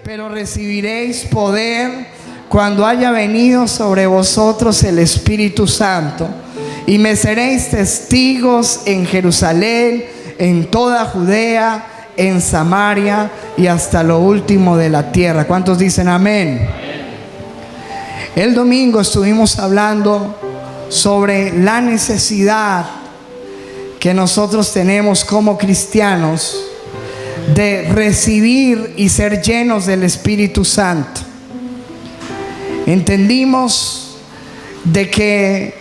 pero recibiréis poder cuando haya venido sobre vosotros el Espíritu Santo, y me seréis testigos en Jerusalén, en toda Judea, en Samaria y hasta lo último de la tierra. ¿Cuántos dicen amén? El domingo estuvimos hablando sobre la necesidad que nosotros tenemos como cristianos de recibir y ser llenos del Espíritu Santo. Entendimos de que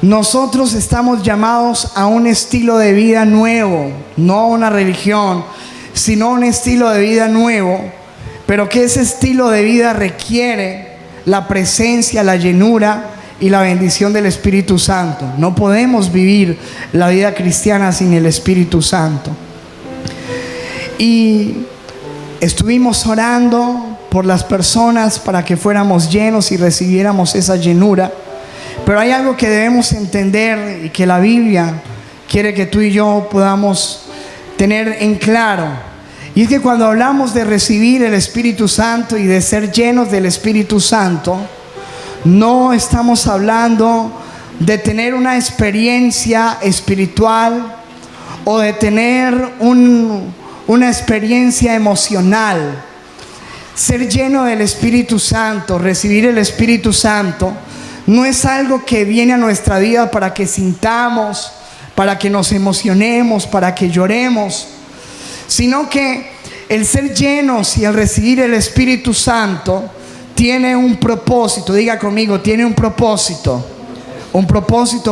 nosotros estamos llamados a un estilo de vida nuevo, no a una religión, sino a un estilo de vida nuevo, pero que ese estilo de vida requiere la presencia, la llenura y la bendición del Espíritu Santo. No podemos vivir la vida cristiana sin el Espíritu Santo. Y estuvimos orando por las personas para que fuéramos llenos y recibiéramos esa llenura. Pero hay algo que debemos entender y que la Biblia quiere que tú y yo podamos tener en claro. Y es que cuando hablamos de recibir el Espíritu Santo y de ser llenos del Espíritu Santo, no estamos hablando de tener una experiencia espiritual o de tener una experiencia emocional. Ser lleno del Espíritu Santo, recibir el Espíritu Santo, no es algo que viene a nuestra vida para que sintamos, para que nos emocionemos, para que lloremos, sino que el ser llenos y el recibir el Espíritu Santo tiene un propósito. Diga conmigo, tiene un propósito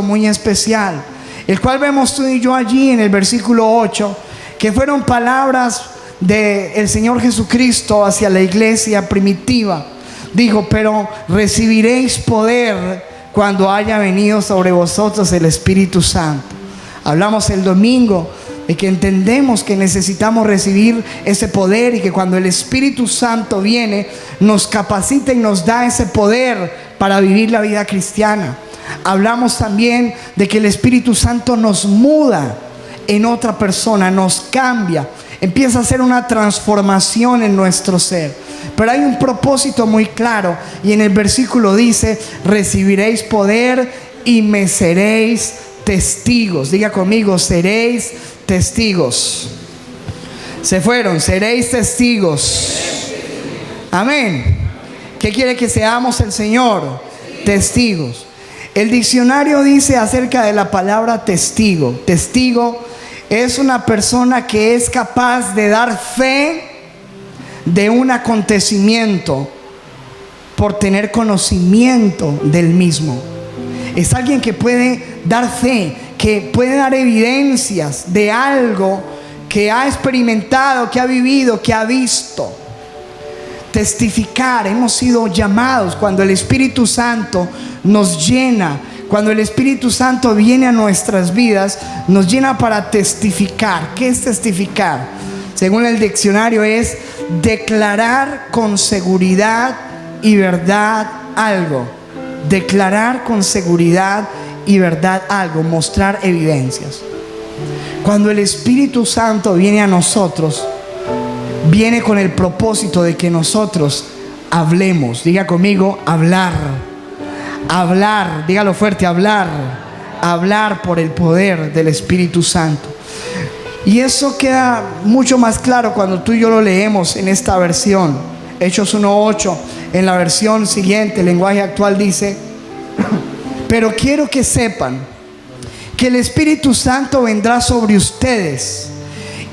muy especial, el cual vemos tú y yo allí en el versículo 8, que fueron palabras del Señor Jesucristo hacia la iglesia primitiva. Dijo: pero recibiréis poder cuando haya venido sobre vosotros el Espíritu Santo. Hablamos el domingo de que entendemos que necesitamos recibir ese poder y que cuando el Espíritu Santo viene, nos capacita y nos da ese poder para vivir la vida cristiana. Hablamos también de que el Espíritu Santo nos muda en otra persona, nos cambia, empieza a hacer una transformación en nuestro ser. Pero hay un propósito muy claro, y en el versículo dice: recibiréis poder y me seréis testigos. Diga conmigo, seréis testigos. Se fueron, seréis testigos. Amén. ¿Qué quiere que seamos el Señor? Testigos. El diccionario dice acerca de la palabra testigo: testigo es una persona que es capaz de dar fe de un acontecimiento por tener conocimiento del mismo. Es alguien que puede dar fe, que puede dar evidencias de algo que ha experimentado, que ha vivido, que ha visto. Testificar, hemos sido llamados cuando el Espíritu Santo nos llena. Cuando el Espíritu Santo viene a nuestras vidas, nos llena para testificar. ¿Qué es testificar? Según el diccionario, es declarar con seguridad y verdad algo. Declarar con seguridad y verdad algo, mostrar evidencias. Cuando el Espíritu Santo viene a nosotros, viene con el propósito de que nosotros hablemos. Diga conmigo, hablar. Hablar, dígalo fuerte, hablar. Hablar por el poder del Espíritu Santo. Y eso queda mucho más claro cuando tú y yo lo leemos en esta versión, Hechos 1:8. En la versión siguiente, el lenguaje actual, dice: pero quiero que sepan que el Espíritu Santo vendrá sobre ustedes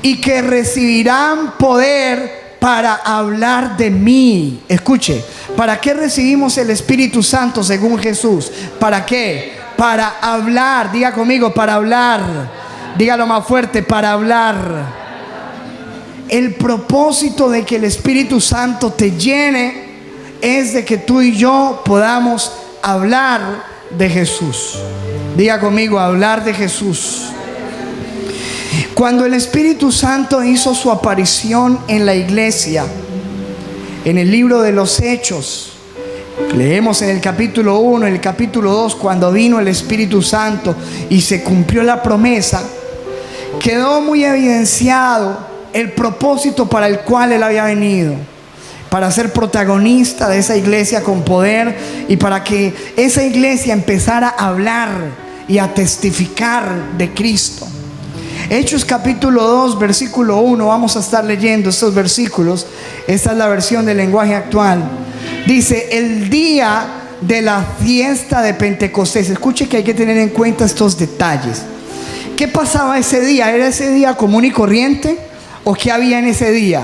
y que recibirán poder para hablar de mí. Escuche, ¿para qué recibimos el Espíritu Santo según Jesús? ¿Para qué? Para hablar. Diga conmigo, para hablar. Dígalo más fuerte, para hablar. El propósito de que el Espíritu Santo te llene es de que tú y yo podamos hablar de Jesús. Diga conmigo, hablar de Jesús. Cuando el Espíritu Santo hizo su aparición en la iglesia, en el libro de los Hechos, leemos en el capítulo 1, en el capítulo 2, cuando vino el Espíritu Santo y se cumplió la promesa, quedó muy evidenciado el propósito para el cual Él había venido. para ser protagonista de esa iglesia con poder y para que esa iglesia empezara a hablar y a testificar de Cristo. Hechos capítulo 2 versículo 1, vamos a estar leyendo estos versículos. Esta es la versión del lenguaje actual. Dice: el día de la fiesta de Pentecostés. Escuche que hay que tener en cuenta estos detalles. ¿Qué pasaba ese día? ¿Era ese día común y corriente? ¿O qué había en ese día?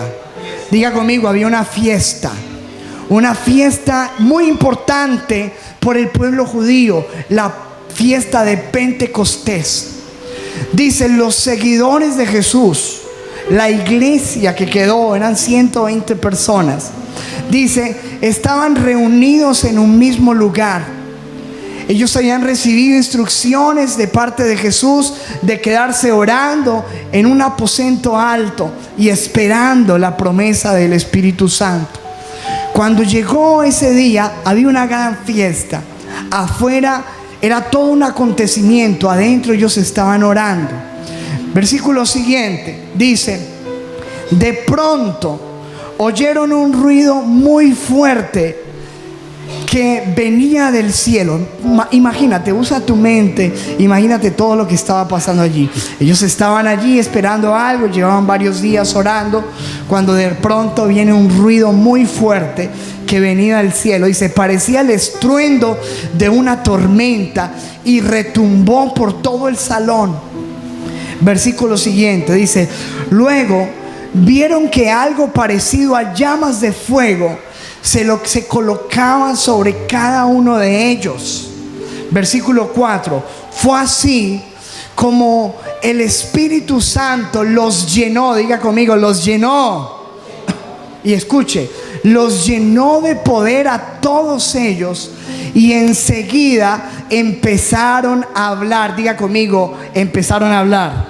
Diga conmigo, había una fiesta muy importante por el pueblo judío, la fiesta de Pentecostés. Dice: los seguidores de Jesús, la iglesia que quedó, eran 120 personas. Dice, estaban reunidos en un mismo lugar. Ellos habían recibido instrucciones de parte de Jesús de quedarse orando en un aposento alto y esperando la promesa del Espíritu Santo. Cuando llegó ese día, había una gran fiesta. Afuera era todo un acontecimiento, adentro ellos estaban orando. Versículo siguiente dice: de pronto oyeron un ruido muy fuerte que venía del cielo. Imagínate, usa tu mente, imagínate todo lo que estaba pasando allí. Ellos estaban allí esperando algo, llevaban varios días orando, cuando de pronto viene un ruido muy fuerte que venía del cielo. Y se parecía el estruendo de una tormenta y retumbó por todo el salón. Versículo siguiente dice: luego vieron que algo parecido a llamas de fuego se colocaban sobre cada uno de ellos. Versículo 4: fue así como el Espíritu Santo los llenó. Diga conmigo, los llenó. Y escuche, los llenó de poder a todos ellos, y enseguida empezaron a hablar. Diga conmigo, empezaron a hablar.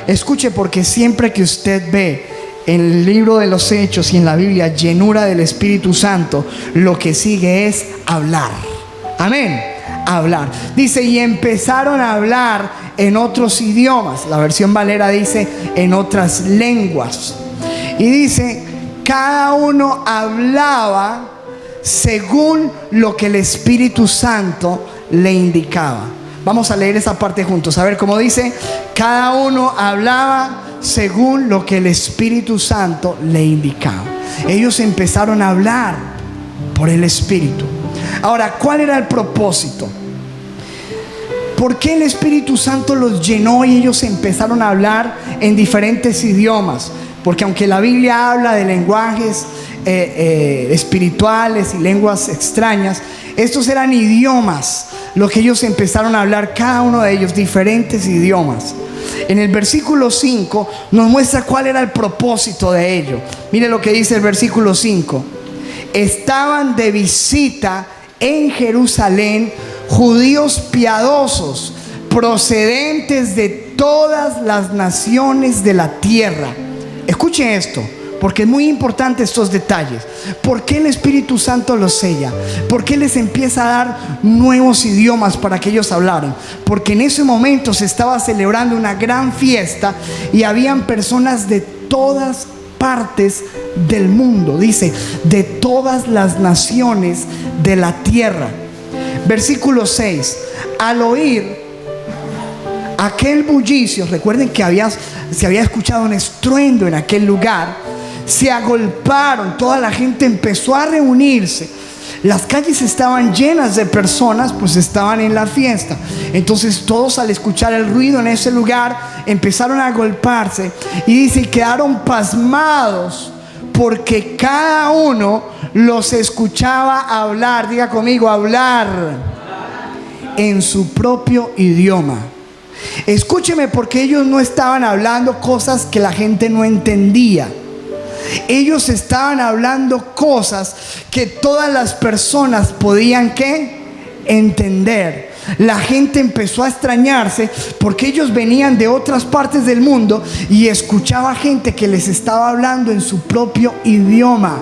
Escuche, porque siempre que usted ve en el libro de los Hechos y en la Biblia llenura del Espíritu Santo, lo que sigue es hablar. Amén. Hablar. Dice: y empezaron a hablar en otros idiomas. La versión Valera dice en otras lenguas. Y dice: cada uno hablaba según lo que el Espíritu Santo le indicaba. Vamos a leer esa parte juntos. A ver cómo dice: cada uno hablaba según lo que el Espíritu Santo le indicaba. Ellos empezaron a hablar por el Espíritu. Ahora, ¿cuál era el propósito? ¿Por qué el Espíritu Santo los llenó y ellos empezaron a hablar en diferentes idiomas? Porque aunque la Biblia habla de lenguajes espirituales y lenguas extrañas, estos eran idiomas, lo que ellos empezaron a hablar, cada uno de ellos, diferentes idiomas. En el versículo 5 nos muestra cuál era el propósito de ello. Mire lo que dice el versículo 5: estaban de visita en Jerusalén judíos piadosos procedentes de todas las naciones de la tierra. Escuchen esto, porque es muy importante estos detalles. ¿Por qué el Espíritu Santo los sella? ¿Por qué les empieza a dar nuevos idiomas para que ellos hablaran? Porque en ese momento se estaba celebrando una gran fiesta y habían personas de todas partes del mundo. Dice, de todas las naciones de la tierra. Versículo 6: al oír aquel bullicio, recuerden que se había escuchado un estruendo en aquel lugar, se agolparon, toda la gente empezó a reunirse. Las calles estaban llenas de personas, pues estaban en la fiesta. Entonces todos, al escuchar el ruido en ese lugar, empezaron a agolparse. Y dice, quedaron pasmados, porque cada uno los escuchaba hablar. Diga conmigo, hablar en su propio idioma. Escúcheme, porque ellos no estaban hablando cosas que la gente no entendía. Ellos estaban hablando cosas que todas las personas podían ¿qué? Entender. La gente empezó a extrañarse porque ellos venían de otras partes del mundo y escuchaba gente que les estaba hablando en su propio idioma.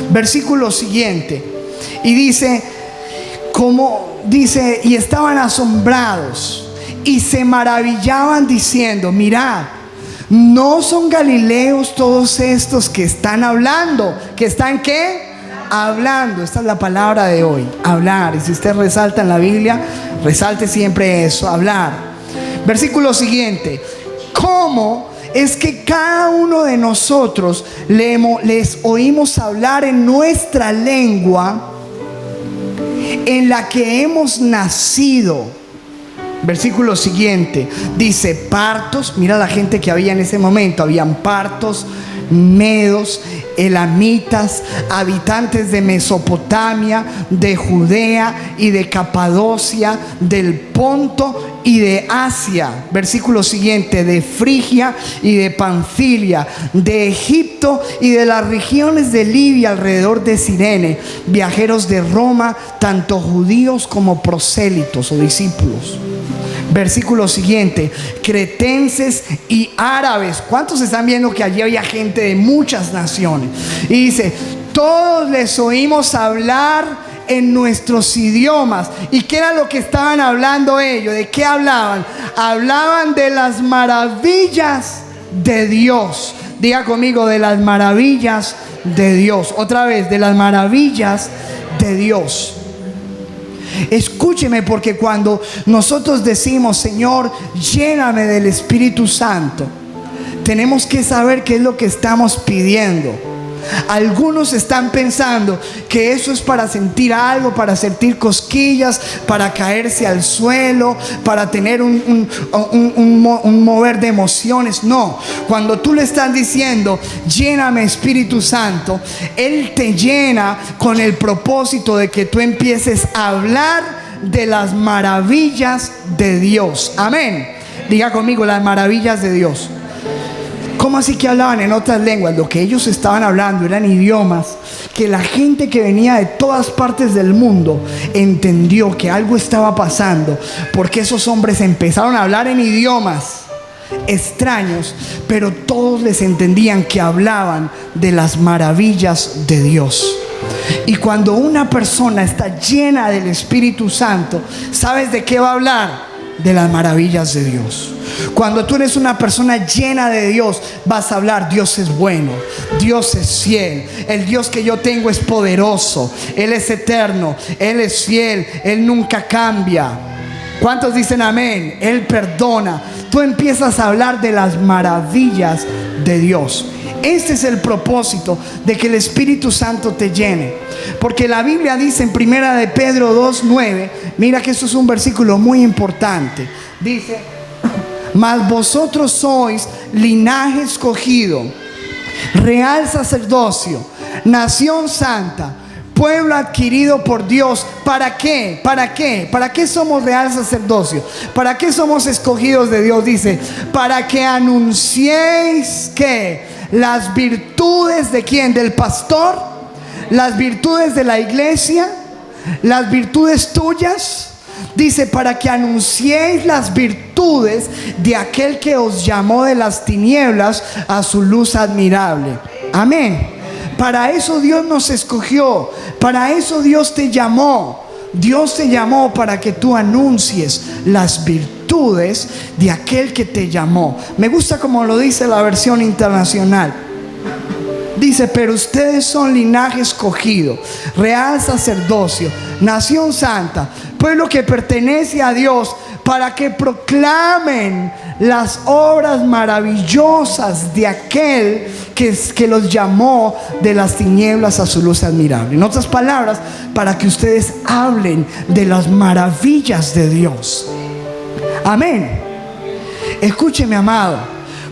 Versículo siguiente. Y dice, y estaban asombrados y se maravillaban diciendo, mirad, ¿No son galileos todos estos que están hablando? ¿Que están qué? Hablando. Esta es la palabra de hoy, hablar. Y si usted resalta en la Biblia, resalte siempre eso, hablar. Versículo siguiente. ¿Cómo es que cada uno de nosotros les oímos hablar en nuestra lengua en la que hemos nacido? Versículo siguiente dice: partos. Mira la gente que había en ese momento. Habían partos, medos, elamitas, habitantes de Mesopotamia, de Judea y de Capadocia, del Ponto y de Asia. Versículo siguiente: de Frigia y de Panfilia, de Egipto y de las regiones de Libia alrededor de Cirene, viajeros de Roma, tanto judíos como prosélitos o discípulos. Versículo siguiente: cretenses y árabes. ¿Cuántos están viendo que allí había gente de muchas naciones? Y dice: todos les oímos hablar en nuestros idiomas. ¿Y qué era lo que estaban hablando ellos? ¿De qué hablaban? Hablaban de las maravillas de Dios. Diga conmigo: de las maravillas de Dios. Otra vez: de las maravillas de Dios. Escúcheme, porque cuando nosotros decimos: Señor, lléname del Espíritu Santo, tenemos que saber qué es lo que estamos pidiendo. Algunos están pensando que eso es para sentir algo, para sentir cosquillas, para caerse al suelo, para tener un mover de emociones. No, cuando tú le estás diciendo: lléname Espíritu Santo, Él te llena con el propósito de que tú empieces a hablar de las maravillas de Dios. Amén. Diga conmigo: las maravillas de Dios. ¿Cómo así que hablaban en otras lenguas? Lo que ellos estaban hablando eran idiomas que la gente que venía de todas partes del mundo entendió que algo estaba pasando, porque esos hombres empezaron a hablar en idiomas extraños, pero todos les entendían que hablaban de las maravillas de Dios. Y cuando una persona está llena del Espíritu Santo, ¿sabes de qué va a hablar? De las maravillas de Dios. Cuando tú eres una persona llena de Dios, vas a hablar: Dios es bueno, Dios es fiel, el Dios que yo tengo es poderoso, Él es eterno, Él es fiel, Él nunca cambia. ¿Cuántos dicen amén? Él perdona. Tú empiezas a hablar de las maravillas de Dios. Este es el propósito de que el Espíritu Santo te llene, porque la Biblia dice en 1 de Pedro 2:9, mira que esto es un versículo muy importante. Dice: mas vosotros sois linaje escogido, real sacerdocio, nación santa, pueblo adquirido por Dios. ¿Para qué? ¿Para qué? ¿Para qué somos real sacerdocio? ¿Para qué somos escogidos de Dios? Dice: para que anunciéis ¿qué? Las virtudes de ¿quién? Del pastor, las virtudes de la iglesia, las virtudes tuyas. Dice: para que anunciéis las virtudes de aquel que os llamó de las tinieblas a su luz admirable. Amén. Para eso Dios nos escogió, para eso Dios te llamó. Dios te llamó para que tú anuncies las virtudes de aquel que te llamó. Me gusta como lo dice la versión internacional. Dice: pero ustedes son linaje escogido, real sacerdocio, nación santa, pueblo que pertenece a Dios, para que proclamen las obras maravillosas de aquel que los llamó de las tinieblas a su luz admirable. En otras palabras, para que ustedes hablen de las maravillas de Dios. Amén. Escúcheme, amado,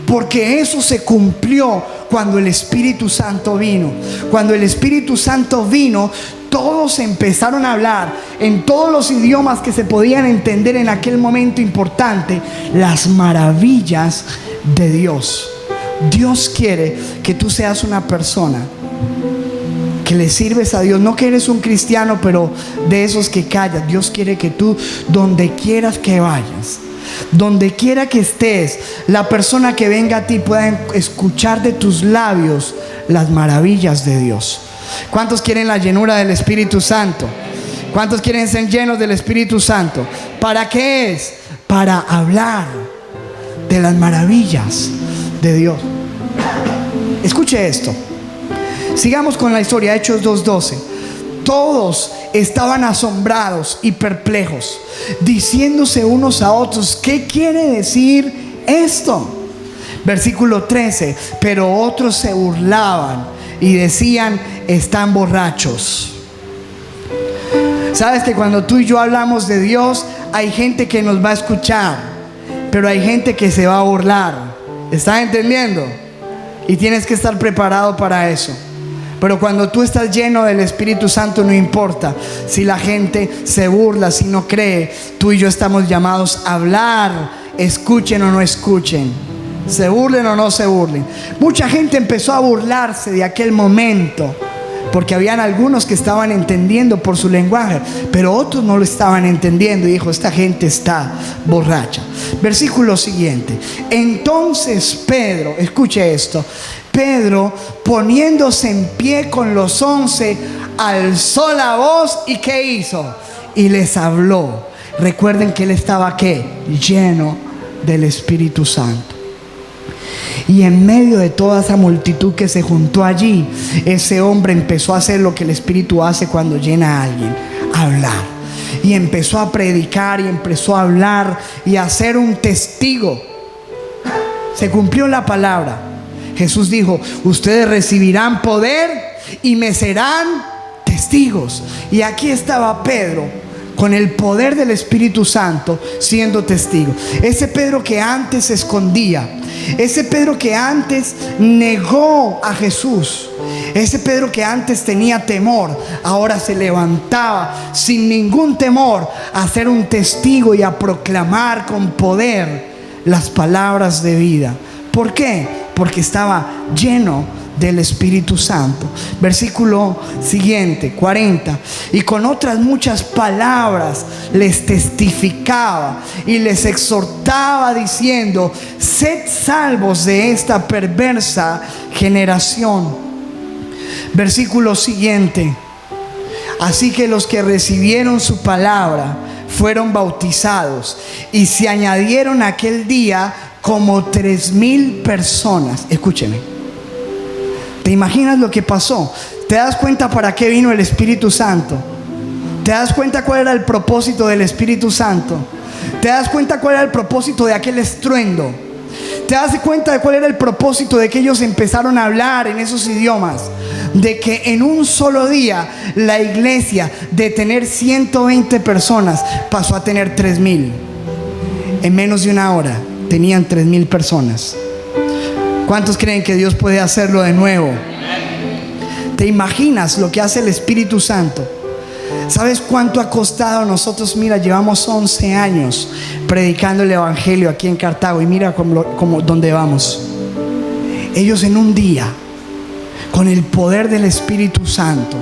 porque eso se cumplió cuando el Espíritu Santo vino. Cuando el Espíritu Santo vino, todos empezaron a hablar en todos los idiomas que se podían entender en aquel momento importante las maravillas de Dios. Dios quiere que tú seas una persona que le sirves a Dios, no que eres un cristiano pero de esos que callas. Dios quiere que tú, donde quieras que vayas, donde quiera que estés, la persona que venga a ti pueda escuchar de tus labios las maravillas de Dios. ¿Cuántos quieren la llenura del Espíritu Santo? ¿Cuántos quieren ser llenos del Espíritu Santo? ¿Para qué es? Para hablar de las maravillas de Dios. Escuche esto. Sigamos con la historia, Hechos 2:12. Todos estaban asombrados y perplejos, diciéndose unos a otros: ¿qué quiere decir esto? Versículo 13. Pero otros se burlaban y decían: están borrachos. Sabes que cuando tú y yo hablamos de Dios, hay gente que nos va a escuchar, pero hay gente que se va a burlar. ¿Estás entendiendo? Y tienes que estar preparado para eso. Pero cuando tú estás lleno del Espíritu Santo, no importa si la gente se burla, si no cree. Tú y yo estamos llamados a hablar, escuchen o no escuchen, se burlen o no se burlen. Mucha gente empezó a burlarse de aquel momento, porque habían algunos que estaban entendiendo por su lenguaje, pero otros no lo estaban entendiendo, y dijo: esta gente está borracha. Versículo siguiente. Entonces Pedro, escuche esto, Pedro, poniéndose en pie con los 11, alzó la voz y ¿qué hizo? Y les habló. Recuerden que él estaba ¿qué? Lleno del Espíritu Santo. Y en medio de toda esa multitud que se juntó allí, ese hombre empezó a hacer lo que el Espíritu hace cuando llena a alguien: hablar. Y empezó a predicar y empezó a hablar y a ser un testigo. Se cumplió la palabra. Jesús dijo: ustedes recibirán poder y me serán testigos. Y aquí estaba Pedro con el poder del Espíritu Santo siendo testigo. Ese Pedro que antes se escondía, ese Pedro que antes negó a Jesús, ese Pedro que antes tenía temor, ahora se levantaba sin ningún temor a ser un testigo y a proclamar con poder las palabras de vida. ¿Por qué? Porque estaba lleno del Espíritu Santo. Versículo siguiente, 40. Y con otras muchas palabras les testificaba y les exhortaba diciendo: sed salvos de esta perversa generación. Versículo siguiente. Así que los que recibieron su palabra fueron bautizados, y se añadieron aquel día como 3,000 personas. Escúcheme. ¿Te imaginas lo que pasó? ¿Te das cuenta para qué vino el Espíritu Santo? ¿Te das cuenta cuál era el propósito del Espíritu Santo? ¿Te das cuenta cuál era el propósito de aquel estruendo? ¿Te das cuenta de cuál era el propósito de que ellos empezaron a hablar en esos idiomas? De que en un solo día la iglesia, de tener 120 personas, pasó a tener 3,000. En menos de una hora tenían 3,000 personas. ¿Cuántos creen que Dios puede hacerlo de nuevo? ¿Te imaginas lo que hace el Espíritu Santo? ¿Sabes cuánto ha costado a nosotros? Mira, llevamos 11 años predicando el Evangelio aquí en Cartago, y mira cómo dónde vamos. Ellos en un día, con el poder del Espíritu Santo,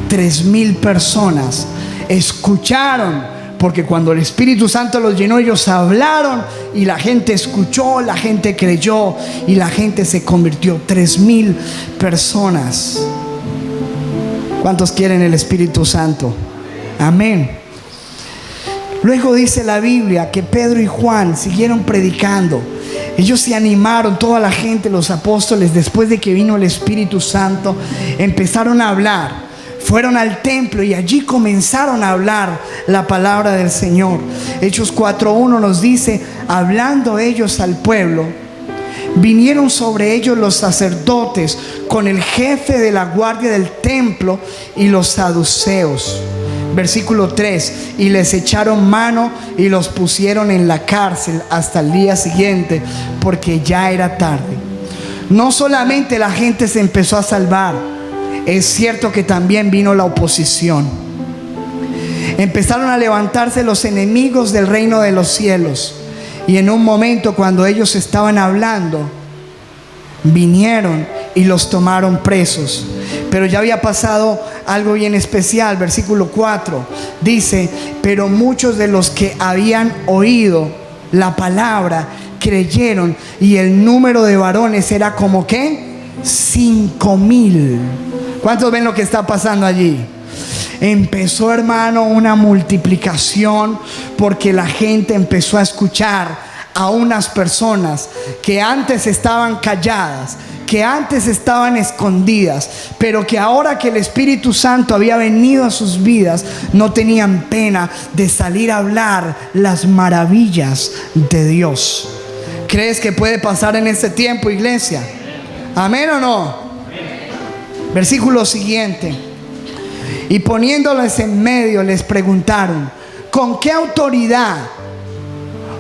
3,000 personas escucharon. Porque cuando el Espíritu Santo los llenó, ellos hablaron y la gente escuchó, la gente creyó y la gente se convirtió. 3,000 personas. ¿Cuántos quieren el Espíritu Santo? Amén. Luego dice la Biblia que Pedro y Juan siguieron predicando. Ellos se animaron, toda la gente, los apóstoles, después de que vino el Espíritu Santo, empezaron a hablar. Fueron al templo y allí comenzaron a hablar la palabra del Señor. Hechos 4:1 nos dice: hablando ellos al pueblo, vinieron sobre ellos los sacerdotes con el jefe de la guardia del templo y los saduceos. Versículo 3: y les echaron mano y los pusieron en la cárcel hasta el día siguiente, porque ya era tarde. No solamente la gente se empezó a salvar, es cierto que también vino la oposición. Empezaron a levantarse los enemigos del reino de los cielos, y en un momento, cuando ellos estaban hablando, vinieron y los tomaron presos. Pero ya había pasado algo bien especial. Versículo 4 dice: pero muchos de los que habían oído la palabra creyeron, y el número de varones era como ¿qué? 5,000. ¿Cuántos ven lo que está pasando allí? Empezó, hermano, una multiplicación, porque la gente empezó a escuchar, a unas personas que antes estaban calladas, que antes estaban escondidas, pero que ahora que el Espíritu Santo había venido a sus vidas, no tenían pena de salir a hablar las maravillas de Dios. ¿Crees que puede pasar en este tiempo, iglesia? ¿Amén o no? Versículo siguiente. Y poniéndoles en medio, les preguntaron: ¿con qué autoridad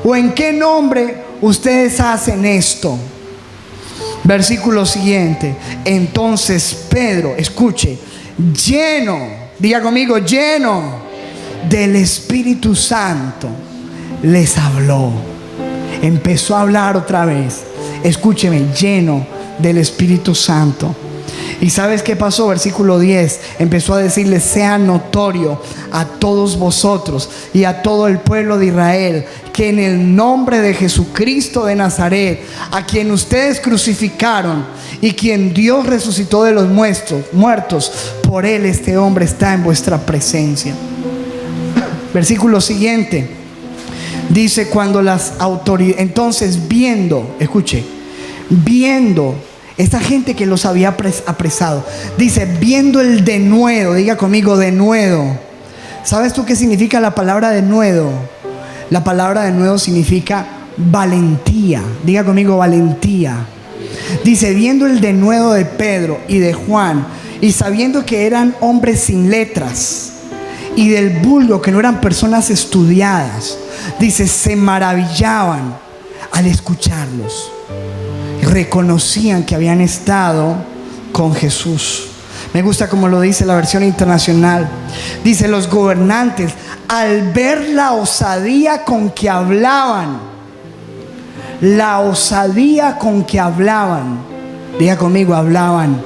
o en qué nombre ustedes hacen esto? Versículo siguiente. Entonces Pedro, escuche, lleno, diga conmigo, lleno del Espíritu Santo, les habló. Empezó a hablar otra vez. Escúcheme, lleno del Espíritu Santo. ¿Y sabes qué pasó? Versículo 10. Empezó a decirles: sea notorio a todos vosotros y a todo el pueblo de Israel que en el nombre de Jesucristo de Nazaret, a quien ustedes crucificaron y quien Dios resucitó de los muertos, por él este hombre está en vuestra presencia. Versículo siguiente. Dice: cuando las autoridades, entonces viendo, escuche, viendo esta gente que los había apresado, dice, viendo el denuedo, diga conmigo, denuedo. ¿Sabes tú qué significa la palabra denuedo? La palabra denuedo significa valentía. Diga conmigo, valentía. Dice, viendo el denuedo de Pedro y de Juan, y sabiendo que eran hombres sin letras, y del vulgo, que no eran personas estudiadas, dice, se maravillaban al escucharlos. Reconocían que habían estado con Jesús. Me gusta como lo dice la versión internacional. Dice: los gobernantes, al ver la osadía con que hablaban, la osadía con que hablaban, diga conmigo, hablaban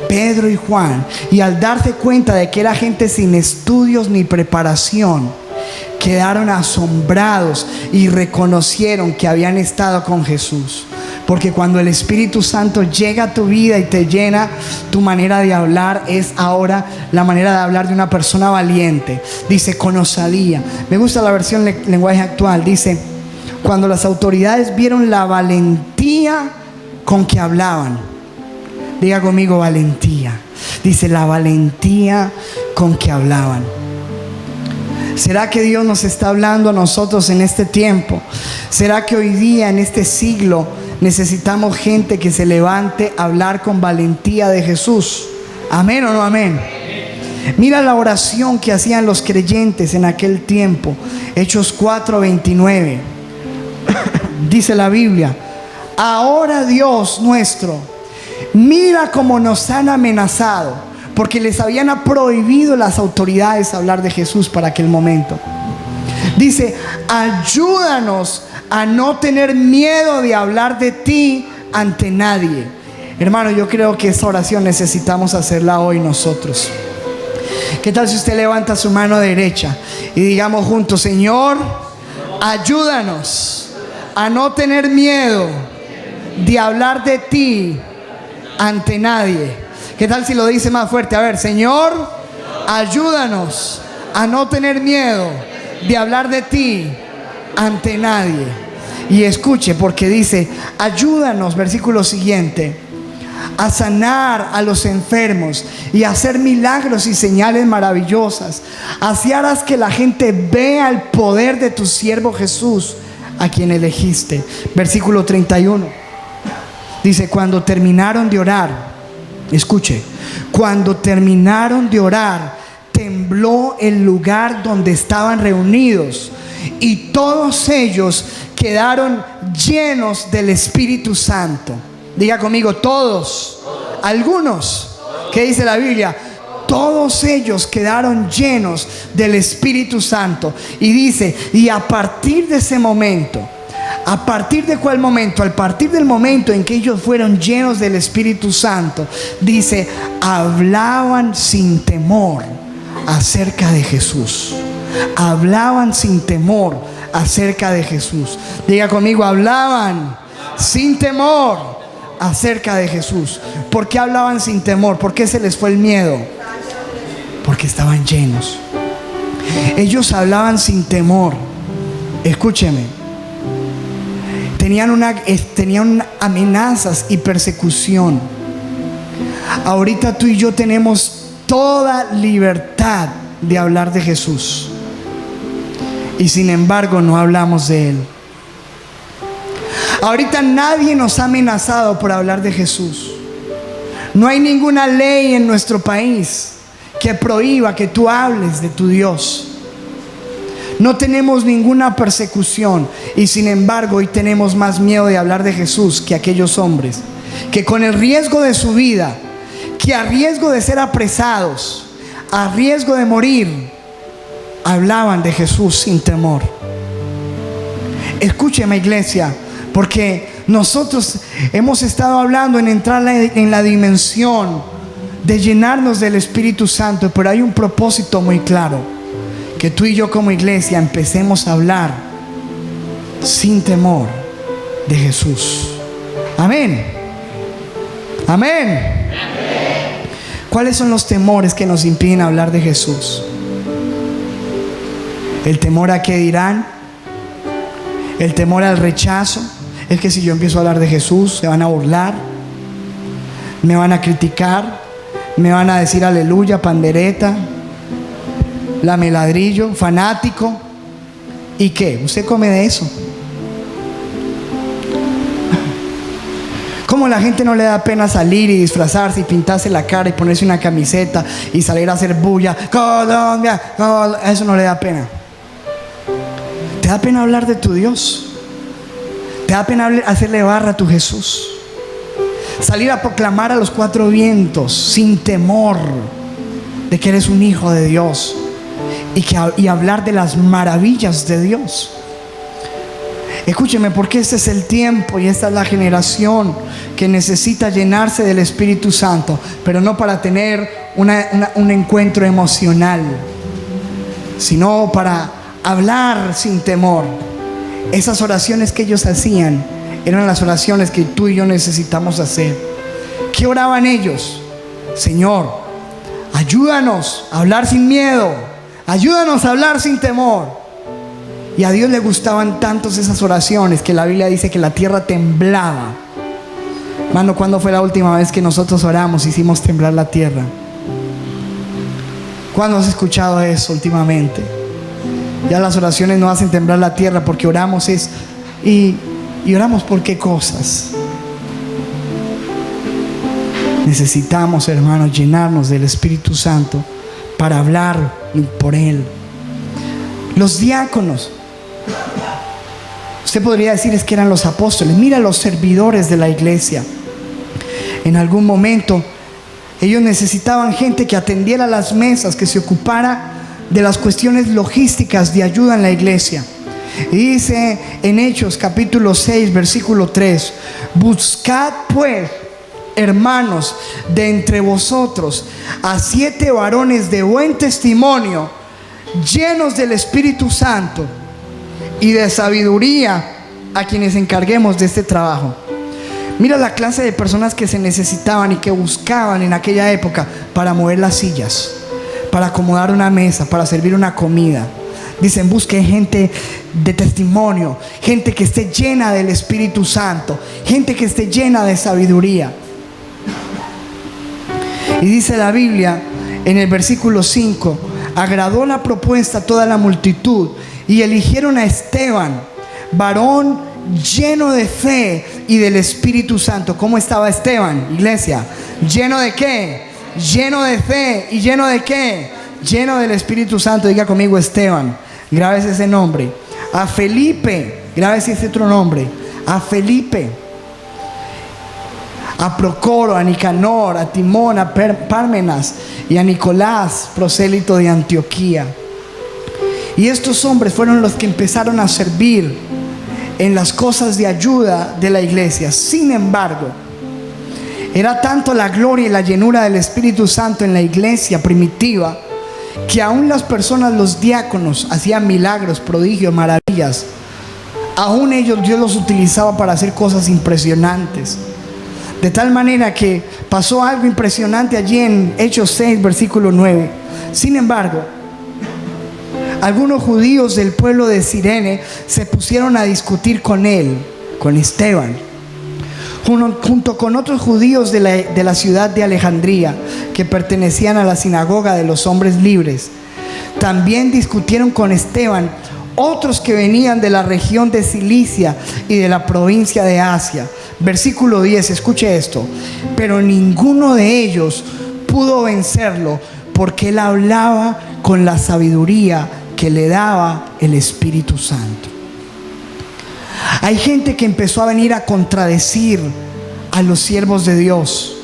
Pedro y Juan, y al darse cuenta de que era gente sin estudios ni preparación, quedaron asombrados y reconocieron que habían estado con Jesús. Porque cuando el Espíritu Santo llega a tu vida y te llena, tu manera de hablar es ahora la manera de hablar de una persona valiente. Dice, con osadía. Me gusta la versión lenguaje actual. Dice, cuando las autoridades vieron la valentía con que hablaban. Diga conmigo, valentía. Dice, la valentía con que hablaban. ¿Será que Dios nos está hablando a nosotros en este tiempo? ¿Será que hoy día, en este siglo, necesitamos gente que se levante a hablar con valentía de Jesús? ¿Amén o no amén? Mira la oración que hacían los creyentes en aquel tiempo. Hechos 4:29. Dice la Biblia: ahora, Dios nuestro, mira cómo nos han amenazado, porque les habían prohibido las autoridades hablar de Jesús para aquel momento. Dice: ayúdanos a no tener miedo de hablar de ti ante nadie. Hermano, yo creo que esta oración necesitamos hacerla hoy nosotros. ¿Qué tal si usted levanta su mano derecha y digamos juntos: Señor, ayúdanos a no tener miedo de hablar de ti ante nadie? ¿Qué tal si lo dice más fuerte? A ver, Señor, ayúdanos a no tener miedo de hablar de ti ante nadie. Y escuche, porque dice: ayúdanos, versículo siguiente, a sanar a los enfermos y a hacer milagros y señales maravillosas. Así harás que la gente vea el poder de tu siervo Jesús, a quien elegiste. Versículo 31. Dice: cuando terminaron de orar, escuche, cuando terminaron de orar, tembló el lugar donde estaban reunidos, y todos ellos quedaron llenos del Espíritu Santo. Diga conmigo, todos. Algunos. ¿Qué dice la Biblia? Todos ellos quedaron llenos del Espíritu Santo. Y dice, y a partir de ese momento, ¿a partir de cuál momento? A partir del momento en que ellos fueron llenos del Espíritu Santo, dice, hablaban sin temor acerca de Jesús. Hablaban sin temor acerca de Jesús. Diga conmigo, hablaban sin temor acerca de Jesús. ¿Por qué hablaban sin temor? ¿Por qué se les fue el miedo? Porque estaban llenos. Ellos hablaban sin temor. Escúcheme. tenían amenazas y persecución. Ahorita tú y yo tenemos toda libertad de hablar de Jesús, y sin embargo no hablamos de Él. Ahorita nadie nos ha amenazado por hablar de Jesús. No hay ninguna ley en nuestro país que prohíba que tú hables de tu Dios. No tenemos ninguna persecución, y sin embargo hoy tenemos más miedo de hablar de Jesús que aquellos hombres que con el riesgo de su vida, que a riesgo de ser apresados, a riesgo de morir, hablaban de Jesús sin temor. Escúcheme, iglesia, porque nosotros hemos estado hablando en entrar en la dimensión de llenarnos del Espíritu Santo, pero hay un propósito muy claro: que tú y yo como iglesia empecemos a hablar sin temor de Jesús. Amén. Amén. ¿Cuáles son los temores que nos impiden hablar de Jesús? El temor a qué dirán, el temor al rechazo. Es que si yo empiezo a hablar de Jesús, se van a burlar, me van a criticar, me van a decir aleluya, pandereta, lameladrillo, fanático. ¿Y qué? ¿Usted come de eso? ¿Cómo la gente no le da pena salir y disfrazarse y pintarse la cara y ponerse una camiseta y salir a hacer bulla? Colombia, eso no le da pena. ¿Te da pena hablar de tu Dios? ¿Te da pena hacerle barra a tu Jesús? Salir a proclamar a los cuatro vientos sin temor de que eres un hijo de Dios y hablar de las maravillas de Dios. Escúcheme, porque este es el tiempo y esta es la generación que necesita llenarse del Espíritu Santo, pero no para tener un encuentro emocional, sino para hablar sin temor. Esas oraciones que ellos hacían eran las oraciones que tú y yo necesitamos hacer. ¿Qué oraban ellos? Señor, ayúdanos a hablar sin miedo, ayúdanos a hablar sin temor. Y a Dios le gustaban tantos esas oraciones que la Biblia dice que la tierra temblaba. Mano, ¿cuándo fue la última vez que nosotros oramos, hicimos temblar la tierra? ¿Cuándo has escuchado eso últimamente? Ya las oraciones no hacen temblar la tierra porque oramos y oramos por qué cosas. Necesitamos, hermanos, llenarnos del Espíritu Santo para hablar por Él. Los diáconos, usted podría decir es que eran los apóstoles. Mira los servidores de la iglesia. En algún momento ellos necesitaban gente que atendiera las mesas, que se ocupara de las cuestiones logísticas de ayuda en la iglesia. Y dice en Hechos capítulo 6 versículo 3: buscad pues, hermanos, de entre vosotros a 7 varones de buen testimonio, llenos del Espíritu Santo y de sabiduría, a quienes encarguemos de este trabajo. Mira la clase de personas que se necesitaban y que buscaban en aquella época para mover las sillas, para acomodar una mesa, para servir una comida. Dicen: busquen gente de testimonio, gente que esté llena del Espíritu Santo, gente que esté llena de sabiduría. Y dice la Biblia en el versículo 5: agradó la propuesta a toda la multitud y eligieron a Esteban, varón lleno de fe y del Espíritu Santo. ¿Cómo estaba Esteban, iglesia? ¿Lleno de qué? Lleno de fe. ¿Y lleno de qué? Lleno del Espíritu Santo. Diga conmigo: Esteban. Grábese ese nombre. A Felipe, grábese ese otro nombre. A Felipe, a Procoro, a Nicanor, a Timón, a Pármenas y a Nicolás, prosélito de Antioquía. Y estos hombres fueron los que empezaron a servir en las cosas de ayuda de la iglesia. Sin embargo, era tanto la gloria y la llenura del Espíritu Santo en la iglesia primitiva, que aún las personas, los diáconos, hacían milagros, prodigios, maravillas. Aún ellos, Dios los utilizaba para hacer cosas impresionantes. De tal manera que pasó algo impresionante allí en Hechos 6, versículo 9. Sin embargo, algunos judíos del pueblo de Cirene se pusieron a discutir con él con Esteban, junto con otros judíos de la ciudad de Alejandría que pertenecían a la sinagoga de los hombres libres. También discutieron con Esteban otros que venían de la región de Cilicia y de la provincia de Asia. Versículo 10, escuche esto. Pero ninguno de ellos pudo vencerlo, porque él hablaba con la sabiduría que le daba el Espíritu Santo. Hay gente que empezó a venir a contradecir a los siervos de Dios.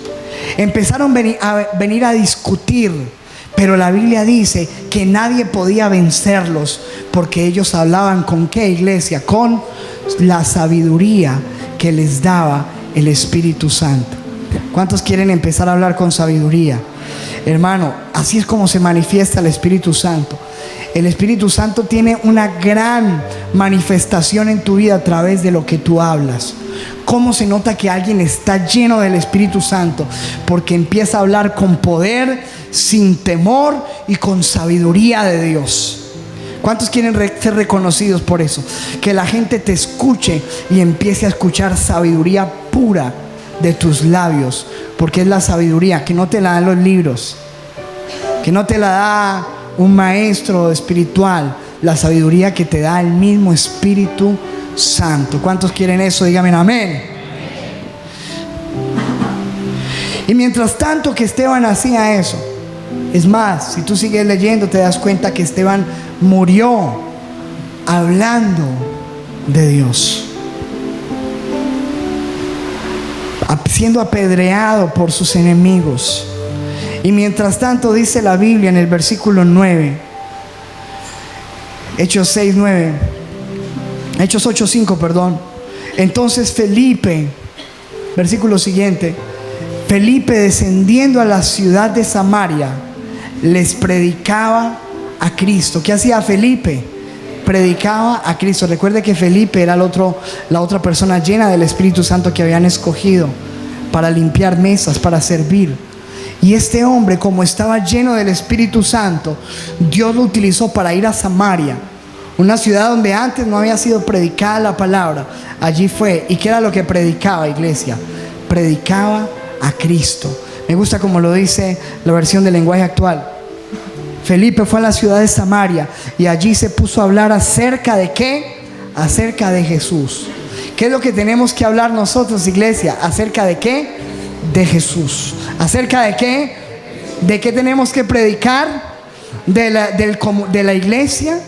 Empezaron a venir a discutir, pero la Biblia dice que nadie podía vencerlos, porque ellos hablaban ¿con qué, iglesia? Con la sabiduría que les daba el Espíritu Santo. ¿Cuántos quieren empezar a hablar con sabiduría? Hermano, así es como se manifiesta el Espíritu Santo. El Espíritu Santo tiene una gran manifestación en tu vida a través de lo que tú hablas. ¿Cómo se nota que alguien está lleno del Espíritu Santo? Porque empieza a hablar con poder, sin temor y con sabiduría de Dios. ¿Cuántos quieren ser reconocidos por eso? Que la gente te escuche y empiece a escuchar sabiduría pura de tus labios, porque es la sabiduría que no te la dan los libros, que no te la da un maestro espiritual, la sabiduría que te da el mismo Espíritu Santo. ¿Cuántos quieren eso? Díganme amén. Y mientras tanto que Esteban hacía eso, es más, si tú sigues leyendo te das cuenta que Esteban murió hablando de Dios, siendo apedreado por sus enemigos. Y mientras tanto dice la Biblia en el versículo 9, Hechos 8:5, perdón. Entonces Felipe, versículo siguiente, Felipe, descendiendo a la ciudad de Samaria, les predicaba a Cristo. ¿Qué hacía Felipe? Predicaba a Cristo. Recuerde que Felipe era la otra persona llena del Espíritu Santo que habían escogido para limpiar mesas, para servir. Y este hombre, como estaba lleno del Espíritu Santo, Dios lo utilizó para ir a Samaria, una ciudad donde antes no había sido predicada la palabra. Allí fue. ¿Y qué era lo que predicaba, iglesia? Predicaba a Cristo. Me gusta como lo dice la versión del lenguaje actual. Felipe fue a la ciudad de Samaria y allí se puso a hablar acerca de ¿qué? Acerca de Jesús. ¿Qué es lo que tenemos que hablar nosotros, iglesia? ¿Acerca de qué? De Jesús. ¿Acerca de qué? ¿De qué tenemos que predicar? De la iglesia,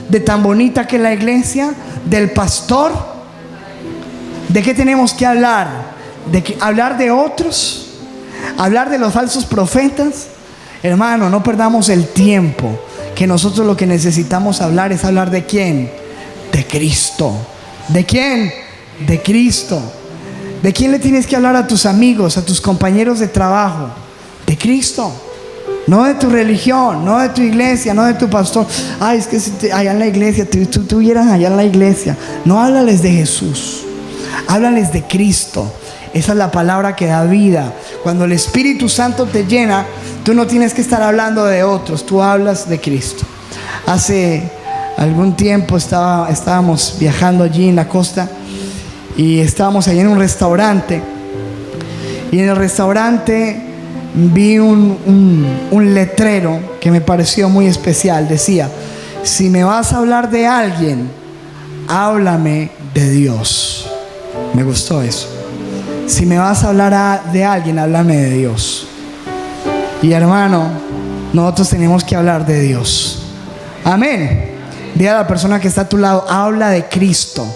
de tan bonita que es la iglesia, del pastor. ¿De qué tenemos que hablar? ¿Hablar de otros? ¿Hablar de los falsos profetas? Hermano, no perdamos el tiempo, que nosotros lo que necesitamos hablar es hablar ¿de quién? De Cristo. ¿De quién? De Cristo. ¿De quién le tienes que hablar a tus amigos, a tus compañeros de trabajo? De Cristo. No de tu religión, no de tu iglesia, no de tu pastor. Ay, es que allá en la iglesia, tú estuvieras allá en la iglesia. No, háblales de Jesús. Háblales de Cristo. Esa es la palabra que da vida. Cuando el Espíritu Santo te llena, tú no tienes que estar hablando de otros, tú hablas de Cristo. Hace algún tiempo estábamos viajando allí en la costa y estábamos allí en un restaurante. Y en el restaurante vi un letrero que me pareció muy especial. Decía: si me vas a hablar de alguien, háblame de Dios. Me gustó eso. Si me vas a hablar de alguien, háblame de Dios. Y hermano, nosotros tenemos que hablar de Dios. Amén. Dile a la persona que está a tu lado: habla de Cristo.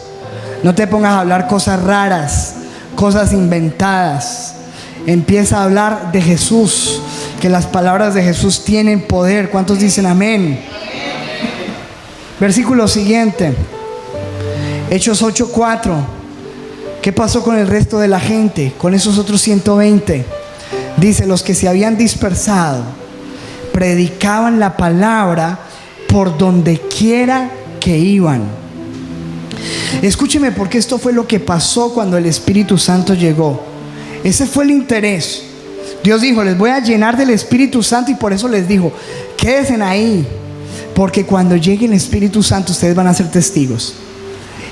No te pongas a hablar cosas raras, cosas inventadas. Empieza a hablar de Jesús, que las palabras de Jesús tienen poder. ¿Cuántos dicen amén? Versículo siguiente, Hechos 8:4. ¿Qué pasó con el resto de la gente? Con esos otros 120. Dice: los que se habían dispersado predicaban la palabra por donde quiera que iban. Escúcheme, porque esto fue lo que pasó cuando el Espíritu Santo llegó. Ese fue el interés. Dios dijo: les voy a llenar del Espíritu Santo, y por eso les dijo: quédense ahí, porque cuando llegue el Espíritu Santo ustedes van a ser testigos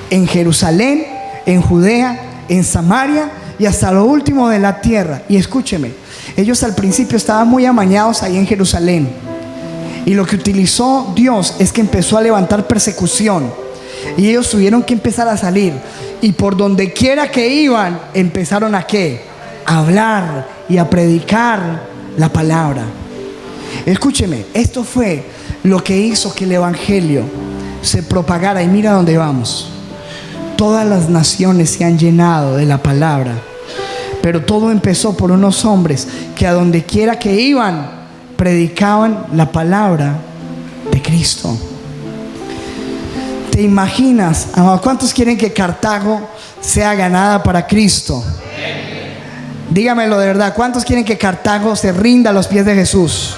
en Jerusalén, en Judea, en Samaria y hasta lo último de la tierra. Y escúcheme, ellos al principio estaban muy amañados ahí en Jerusalén. Y lo que utilizó Dios es que empezó a levantar persecución. Y ellos tuvieron que empezar a salir. Y por donde quiera que iban, empezaron a ¿qué? A hablar y a predicar la palabra. Escúcheme, esto fue lo que hizo que el evangelio se propagara. Y mira dónde vamos. Todas las naciones se han llenado de la palabra. Pero todo empezó por unos hombres que a donde quiera que iban, predicaban la palabra de Cristo. ¿Te imaginas, amado? ¿Cuántos quieren que Cartago sea ganada para Cristo? Dígamelo de verdad. ¿Cuántos quieren que Cartago se rinda a los pies de Jesús?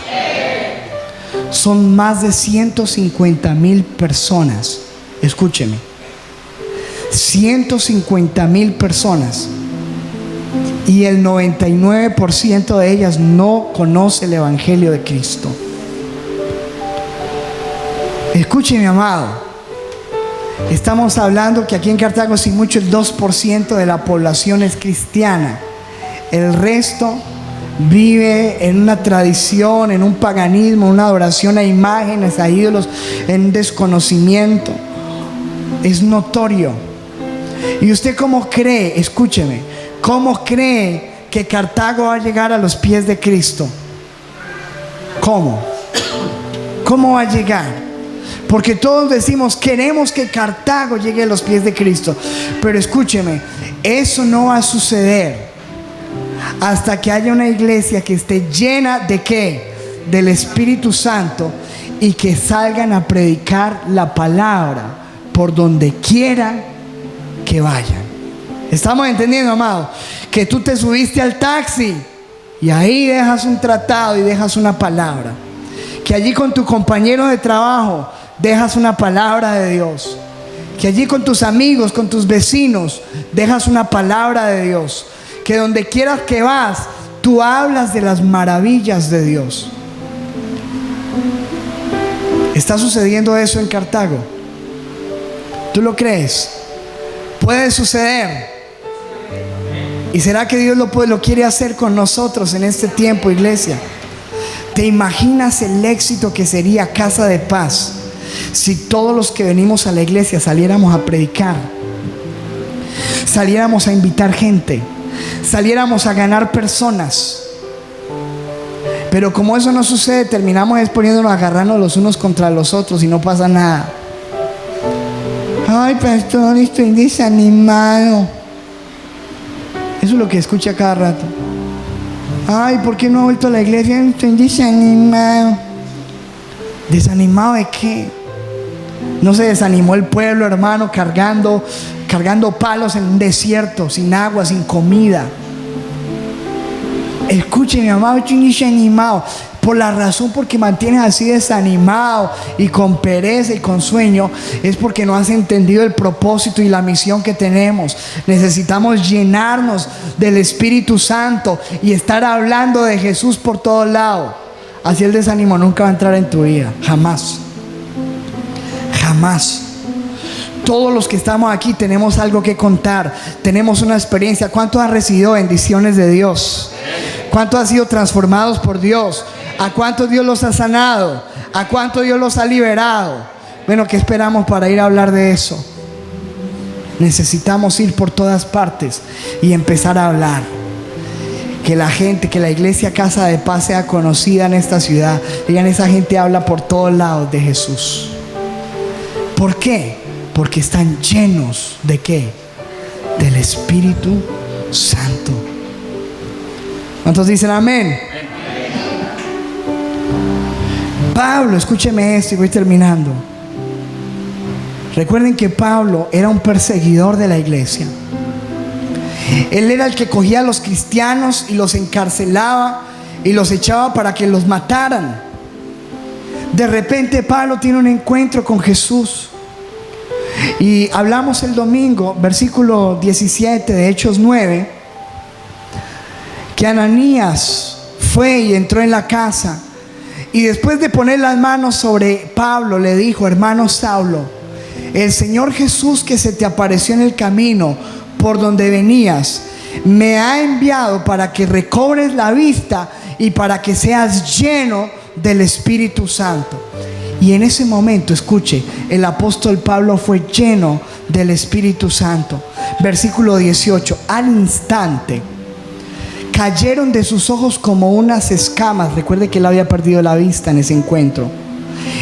Son más de 150,000 personas. Escúcheme. 150,000 personas. Y el 99% de ellas no conoce el evangelio de Cristo. Escúcheme, amado. Estamos hablando que aquí en Cartago, sin mucho, el 2% de la población es cristiana. El resto vive en una tradición, en un paganismo, una adoración a imágenes, a ídolos, en desconocimiento. Es notorio. ¿Y usted cómo cree? Escúcheme. ¿Cómo cree que Cartago va a llegar a los pies de Cristo? ¿Cómo? ¿Cómo va a llegar? Porque todos decimos, queremos que Cartago llegue a los pies de Cristo. Pero escúcheme, eso no va a suceder hasta que haya una iglesia que esté llena ¿de qué? Del Espíritu Santo, y que salgan a predicar la palabra por donde quiera que vayan. ¿Estamos entendiendo, amado? Que tú te subiste al taxi y ahí dejas un tratado y dejas una palabra. Que allí con tu compañero de trabajo dejas una palabra de Dios. Que allí con tus amigos, con tus vecinos, dejas una palabra de Dios. Que donde quieras que vas, tú hablas de las maravillas de Dios. ¿Está sucediendo eso en Cartago? ¿Tú lo crees? Puede suceder. ¿Y será que Dios lo quiere hacer con nosotros en este tiempo, iglesia? ¿Te imaginas el éxito que sería Casa de Paz si todos los que venimos a la iglesia saliéramos a predicar, saliéramos a invitar gente, saliéramos a ganar personas? Pero como eso no sucede, terminamos poniéndonos, agarrando los unos contra los otros y no pasa nada. Ay, pastor, estoy desanimado. Eso es lo que escucha cada rato. Ay, ¿por qué no ha vuelto a la iglesia? Estoy desanimado. ¿Desanimado de qué? No se desanimó el pueblo, hermano, cargando palos en un desierto, sin agua, sin comida. Escúcheme, amado, estoy desanimado. Por la razón porque mantienes así desanimado y con pereza y con sueño, es porque no has entendido el propósito y la misión que tenemos. Necesitamos llenarnos del Espíritu Santo y estar hablando de Jesús por todos lados. Así el desánimo nunca va a entrar en tu vida, jamás. Jamás. Todos los que estamos aquí tenemos algo que contar, tenemos una experiencia. ¿Cuántos han recibido bendiciones de Dios? ¿Cuántos han sido transformados por Dios? ¿A cuántos Dios los ha sanado? ¿A cuántos Dios los ha liberado? Bueno, ¿qué esperamos para ir a hablar de eso? Necesitamos ir por todas partes y empezar a hablar. Que la gente, que la iglesia Casa de Paz sea conocida en esta ciudad. Digan, esa gente habla por todos lados de Jesús. ¿Por qué? Porque están llenos ¿de qué? Del Espíritu Santo. ¿Cuántos dicen amén? Pablo, escúcheme esto y voy terminando. Recuerden que Pablo era un perseguidor de la iglesia. Él era el que cogía a los cristianos y los encarcelaba y los echaba para que los mataran. De repente Pablo tiene un encuentro con Jesús. Y hablamos el domingo, versículo 17 de Hechos 9, que Ananías fue y entró en la casa. Y después de poner las manos sobre Pablo, le dijo: hermano Saulo, el Señor Jesús que se te apareció en el camino por donde venías, me ha enviado para que recobres la vista y para que seas lleno del Espíritu Santo. Y en ese momento, escuche, el apóstol Pablo fue lleno del Espíritu Santo. Versículo 18, al instante cayeron de sus ojos como unas escamas. Recuerde que él había perdido la vista en ese encuentro.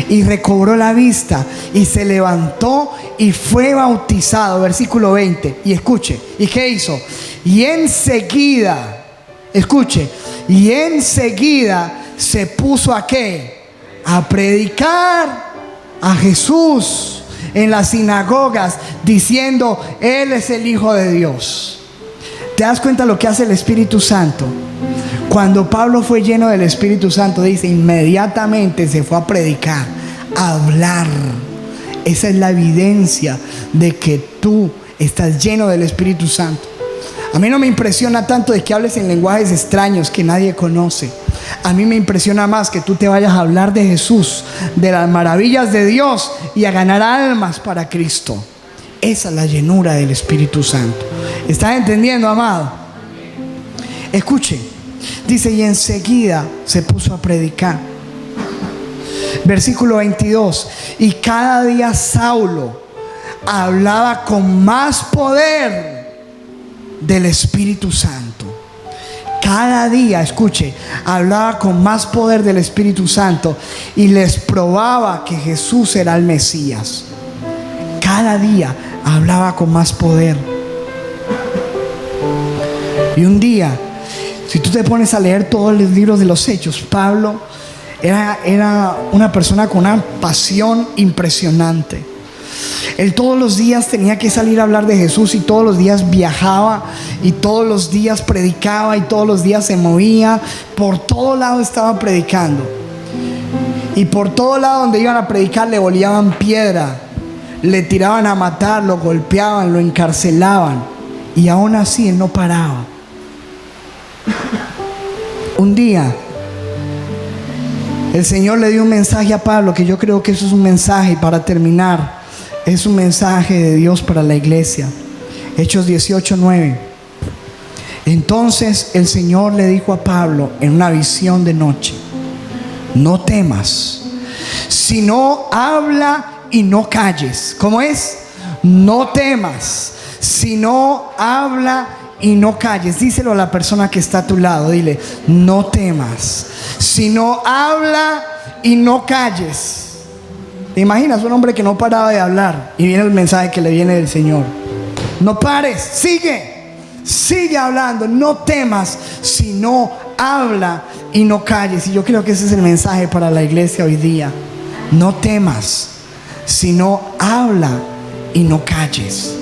Y recobró la vista y se levantó y fue bautizado. Versículo 20. Y escuche, ¿y qué hizo? Y enseguida, escuche, y enseguida se puso ¿a qué? A predicar a Jesús en las sinagogas, diciendo: Él es el Hijo de Dios. ¿Te das cuenta lo que hace el Espíritu Santo? Cuando Pablo fue lleno del Espíritu Santo, dice, inmediatamente se fue a predicar, a hablar. Esa es la evidencia de que tú estás lleno del Espíritu Santo. A mí no me impresiona tanto de que hables en lenguajes extraños que nadie conoce. A mí me impresiona más que tú te vayas a hablar de Jesús, de las maravillas de Dios y a ganar almas para Cristo. Esa es la llenura del Espíritu Santo. ¿Estás entendiendo, amado? Escuche, dice, y enseguida se puso a predicar. Versículo 22, y cada día Saulo hablaba con más poder del Espíritu Santo. Cada día, escuche, hablaba con más poder del Espíritu Santo y les probaba que Jesús era el Mesías. Cada día hablaba con más poder. Y un día, si tú te pones a leer todos los libros de los Hechos, Pablo era una persona con una pasión impresionante. Él todos los días tenía que salir a hablar de Jesús y todos los días viajaba y todos los días predicaba y todos los días se movía. Por todo lado estaba predicando. Y por todo lado donde iban a predicar le volaban piedra, le tiraban a matar, lo golpeaban, lo encarcelaban. Y aún así él no paraba. Un día el Señor le dio un mensaje a Pablo, que yo creo que eso es un mensaje, para terminar, es un mensaje de Dios para la iglesia. Hechos 18:9. Entonces el Señor le dijo a Pablo en una visión de noche: no temas, sino habla y no calles. ¿Cómo es? No temas, sino habla y no calles. Díselo a la persona que está a tu lado. Dile: no temas, sino habla y no calles. ¿Te imaginas un hombre que no paraba de hablar y viene el mensaje que le viene del Señor? No pares, sigue hablando. No temas, sino habla y no calles. Y yo creo que ese es el mensaje para la iglesia hoy día. No temas, sino habla y no calles.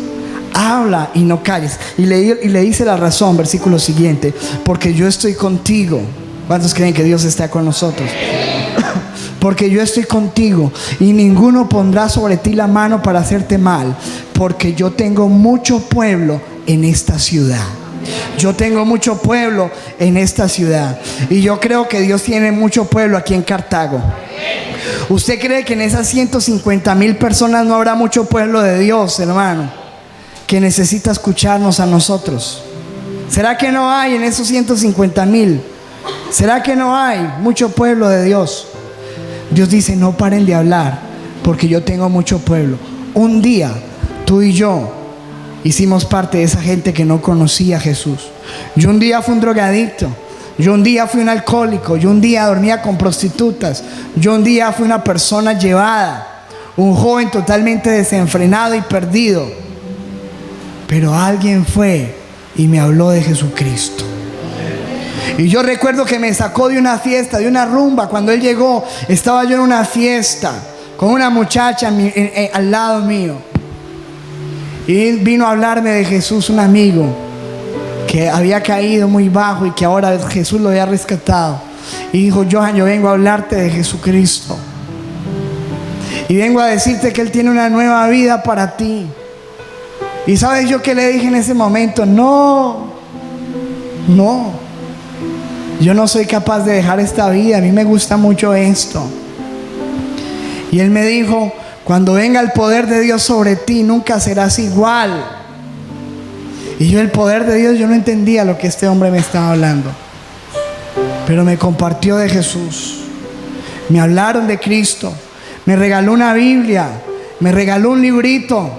Habla y no calles. Y le dice la razón, versículo siguiente: porque yo estoy contigo. ¿Cuántos creen que Dios está con nosotros? Porque yo estoy contigo y ninguno pondrá sobre ti la mano para hacerte mal, porque yo tengo mucho pueblo en esta ciudad. Yo tengo mucho pueblo en esta ciudad. Y yo creo que Dios tiene mucho pueblo aquí en Cartago. ¿Usted cree que en esas 150,000 personas no habrá mucho pueblo de Dios, hermano, que necesita escucharnos a nosotros? ¿Será que no hay en esos 150,000? ¿Será que no hay mucho pueblo de Dios? Dios dice: no paren de hablar, porque yo tengo mucho pueblo. Un día tú y yo hicimos parte de esa gente que no conocía a Jesús. Yo un día fui un drogadicto. Yo un día fui un alcohólico. Yo un día dormía con prostitutas. Yo un día fui una persona llevada, un joven totalmente desenfrenado y perdido. Pero alguien fue y me habló de Jesucristo. Y yo recuerdo que me sacó de una fiesta, de una rumba. Cuando él llegó, estaba yo en una fiesta con una muchacha al lado mío. Y él vino a hablarme de Jesús, un amigo que había caído muy bajo y que ahora Jesús lo había rescatado. Y dijo: Johan, yo vengo a hablarte de Jesucristo. Y vengo a decirte que Él tiene una nueva vida para ti. Y ¿sabes yo qué le dije en ese momento? No, yo no soy capaz de dejar esta vida. A mí me gusta mucho esto. Y él me dijo: Cuando venga el poder de Dios sobre ti, nunca serás igual. Y yo, el poder de Dios, yo no entendía lo que este hombre me estaba hablando, pero me compartió de Jesús, me hablaron de Cristo, me regaló una Biblia, me regaló un librito.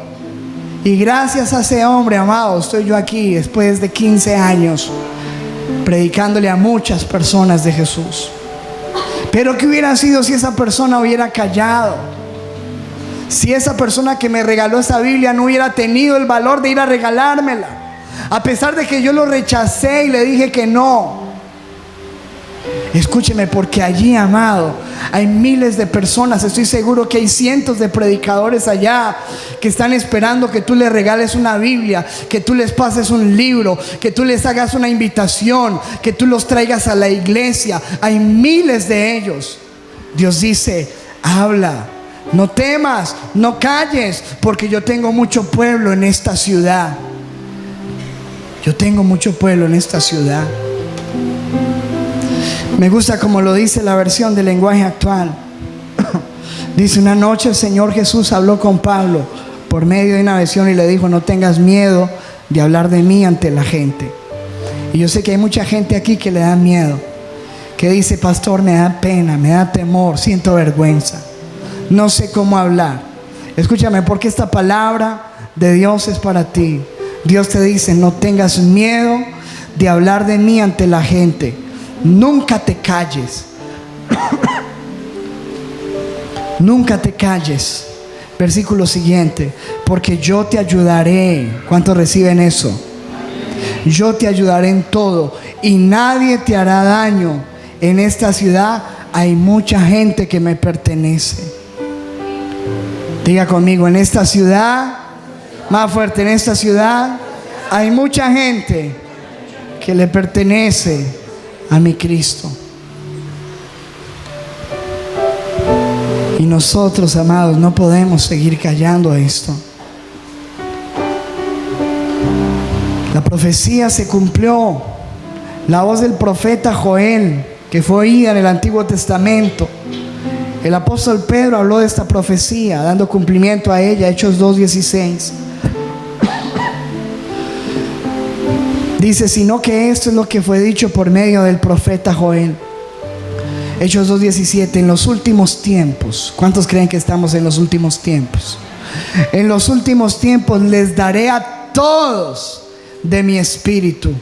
Y gracias a ese hombre, amado, estoy yo aquí después de 15 años predicándole a muchas personas de Jesús. Pero ¿qué hubiera sido si esa persona hubiera callado? Si esa persona que me regaló esa Biblia no hubiera tenido el valor de ir a regalármela, a pesar de que yo lo rechacé y le dije que no. Escúcheme, porque allí, amado, hay miles de personas. Estoy seguro que hay cientos de predicadores allá que están esperando que tú les regales una Biblia, que tú les pases un libro, que tú les hagas una invitación, que tú los traigas a la iglesia. Hay miles de ellos. Dios dice: habla, no temas, no calles, porque yo tengo mucho pueblo en esta ciudad. Yo tengo mucho pueblo en esta ciudad. Me gusta como lo dice la versión del lenguaje actual. Dice: una noche el Señor Jesús habló con Pablo por medio de una visión y le dijo: no tengas miedo de hablar de mí ante la gente. Y yo sé que hay mucha gente aquí que le da miedo, que dice: pastor, me da pena, me da temor, siento vergüenza, no sé cómo hablar. Escúchame, porque esta palabra de Dios es para ti. Dios te dice: no tengas miedo de hablar de mí ante la gente. Nunca te calles. Nunca te calles. Versículo siguiente: porque yo te ayudaré. ¿Cuántos reciben eso? Yo te ayudaré en todo y nadie te hará daño. En esta ciudad hay mucha gente que me pertenece. Diga conmigo: en esta ciudad, más fuerte, en esta ciudad hay mucha gente que le pertenece a mi Cristo. Y nosotros, amados, no podemos seguir callando esto. La profecía se cumplió. La voz del profeta Joel, que fue oída en el Antiguo Testamento. El apóstol Pedro habló de esta profecía, dando cumplimiento a ella. Hechos 2:16. Dice: sino que esto es lo que fue dicho por medio del profeta Joel. Hechos 2:17. En los últimos tiempos. ¿Cuántos creen que estamos en los últimos tiempos? En los últimos tiempos les daré a todos de mi espíritu.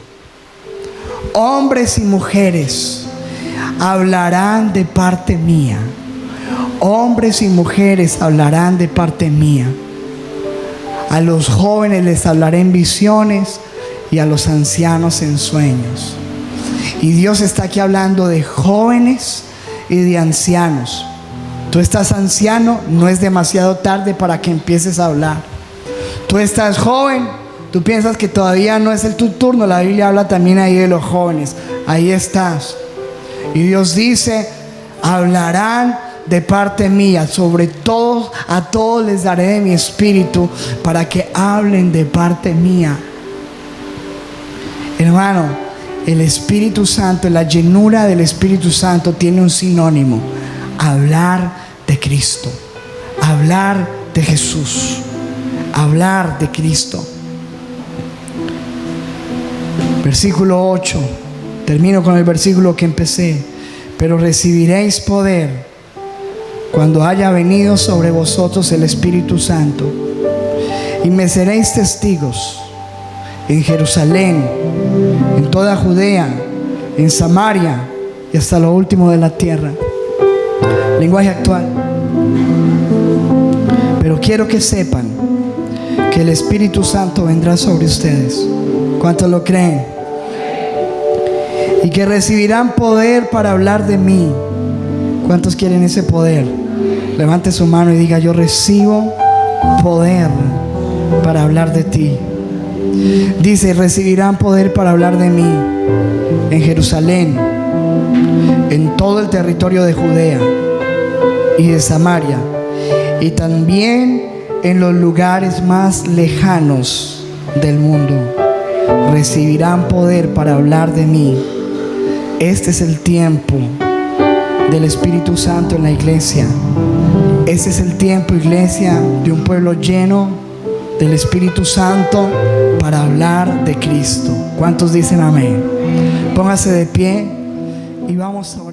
Hombres y mujeres hablarán de parte mía. Hombres y mujeres hablarán de parte mía. A los jóvenes les hablaré en visiones y a los ancianos en sueños. Y Dios está aquí hablando de jóvenes y de ancianos. Tú estás anciano, no es demasiado tarde para que empieces a hablar. Tú estás joven, tú piensas que todavía no es tu turno. La Biblia habla también ahí de los jóvenes. Ahí estás. Y Dios dice: hablarán de parte mía. Sobre todos, a todos les daré de mi espíritu para que hablen de parte mía. Hermano, el Espíritu Santo, la llenura del Espíritu Santo tiene un sinónimo: hablar de Cristo, hablar de Jesús, hablar de Cristo. Versículo 8, termino con el versículo que empecé: pero recibiréis poder cuando haya venido sobre vosotros el Espíritu Santo, y me seréis testigos en Jerusalén, en toda Judea, en Samaria y hasta lo último de la tierra. Lenguaje actual. Pero quiero que sepan que el Espíritu Santo vendrá sobre ustedes. ¿Cuántos lo creen? Y que recibirán poder para hablar de mí. ¿Cuántos quieren ese poder? Levante su mano y diga: yo recibo poder para hablar de ti. Dice: recibirán poder para hablar de mí en Jerusalén, en todo el territorio de Judea y de Samaria, y también en los lugares más lejanos del mundo. Recibirán poder para hablar de mí. Este es el tiempo del Espíritu Santo en la iglesia. Ese es el tiempo, iglesia, de un pueblo lleno del Espíritu Santo para hablar de Cristo. ¿Cuántos dicen amén? Póngase de pie y vamos a orar.